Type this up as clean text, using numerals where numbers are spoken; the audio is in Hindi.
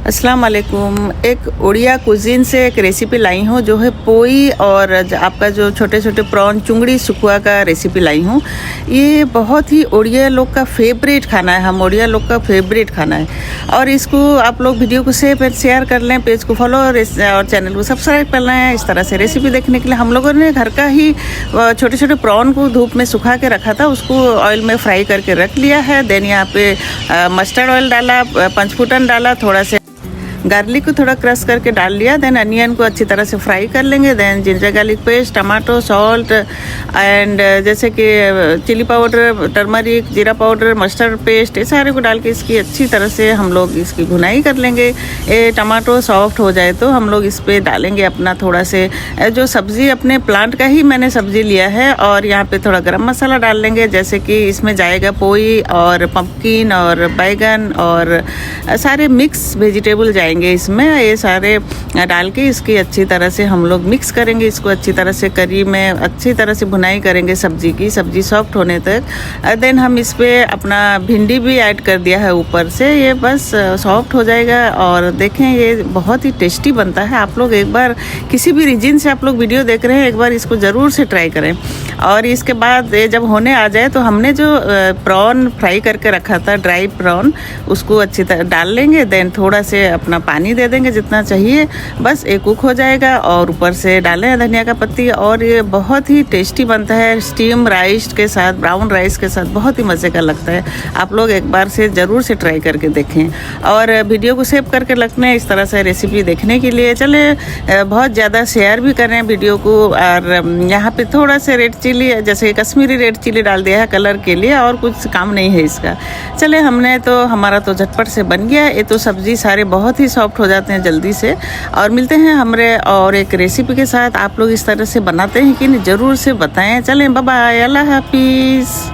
अस्सलाम वालेकुम। एक उड़िया कुजीन से एक रेसिपी लाई हूँ जो है पोई और आपका जो छोटे छोटे प्रॉन चुंगड़ी सुखुआ का रेसिपी लाई हूँ। ये बहुत ही उड़िया लोग का फेवरेट खाना है, हम उड़िया लोग का फेवरेट खाना है। और इसको आप लोग वीडियो को शेयर कर लें, पेज को फॉलो और चैनल को सब्सक्राइब कर लें। इस तरह से रेसिपी देखने के लिए हम लोगों ने घर का ही छोटे छोटे प्रॉन को धूप में सुखा के रखा था, उसको ऑयल में फ्राई करके रख लिया है। देन यहाँ पे मस्टर्ड ऑयल डाला, पंचफुटन डाला, थोड़ा से गार्लिक को थोड़ा क्रश करके डाल लिया। देन अनियन को अच्छी तरह से फ्राई कर लेंगे। Then ginger garlic paste, tomato, salt and जैसे कि चिली पाउडर, टर्मरिक, जीरा पाउडर, मस्टर्ड पेस्ट, ये सारे को डाल के इसकी अच्छी तरह से हम लोग इसकी भुनाई कर लेंगे। ये टमाटो सॉफ्ट हो जाए तो हम लोग इस पर डालेंगे अपना थोड़ा से जो सब्ज़ी, अपने प्लांट का ही मैंने सब्ज़ी लिया है। और यहाँ पे थोड़ा गरम मसाला डाल लेंगे, जैसे कि इसमें जाएगा पोई और पम्पकिन और बैगन और सारे मिक्स वेजिटेबल जाएंगे इसमें। ये सारे डाल के इसकी अच्छी तरह से हम लोग मिक्स करेंगे। इसको अच्छी तरह से करी में अच्छी तरह से भुनाई करेंगे सब्जी की, सब्जी सॉफ्ट होने तक। देन हम इस पे अपना भिंडी भी ऐड कर दिया है ऊपर से, ये बस सॉफ्ट हो जाएगा। और देखें ये बहुत ही टेस्टी बनता है। आप लोग एक बार किसी भी रीजन से आप लोग वीडियो देख रहे हैं, एक बार इसको ज़रूर से ट्राई करें। और इसके बाद ये जब होने आ जाए तो हमने जो प्रॉन फ्राई करके रखा था, ड्राई प्रॉन, उसको अच्छी तरह डाल लेंगे। देन थोड़ा से अपना पानी दे देंगे जितना चाहिए, बस एक कुक हो जाएगा। और ऊपर से डालें धनिया का पत्ती। और ये बहुत ही टेस्टी बनता है स्टीम राइस के साथ, ब्राउन राइस के साथ, बहुत ही मज़े का लगता है। आप लोग एक बार से ज़रूर से ट्राई करके देखें और वीडियो को सेव करके रखना है इस तरह से रेसिपी देखने के लिए। चले बहुत ज़्यादा शेयर भी करें वीडियो को। और यहाँ पे थोड़ा सा रेड चिली, जैसे कश्मीरी रेड चिली डाल दिया है कलर के लिए, और कुछ काम नहीं है इसका। चले हमने तो, हमारा तो झटपट से बन गया। ये तो सब्ज़ी सारे बहुत ही सॉफ्ट हो जाते हैं जल्दी से। और मिलते हैं हमारे और एक रेसिपी के साथ। आप लोग इस तरह से बनाते हैं कि नहीं, ज़रूर से बताएं। चलें, बाय बाय, अल्लाह हाफिज़।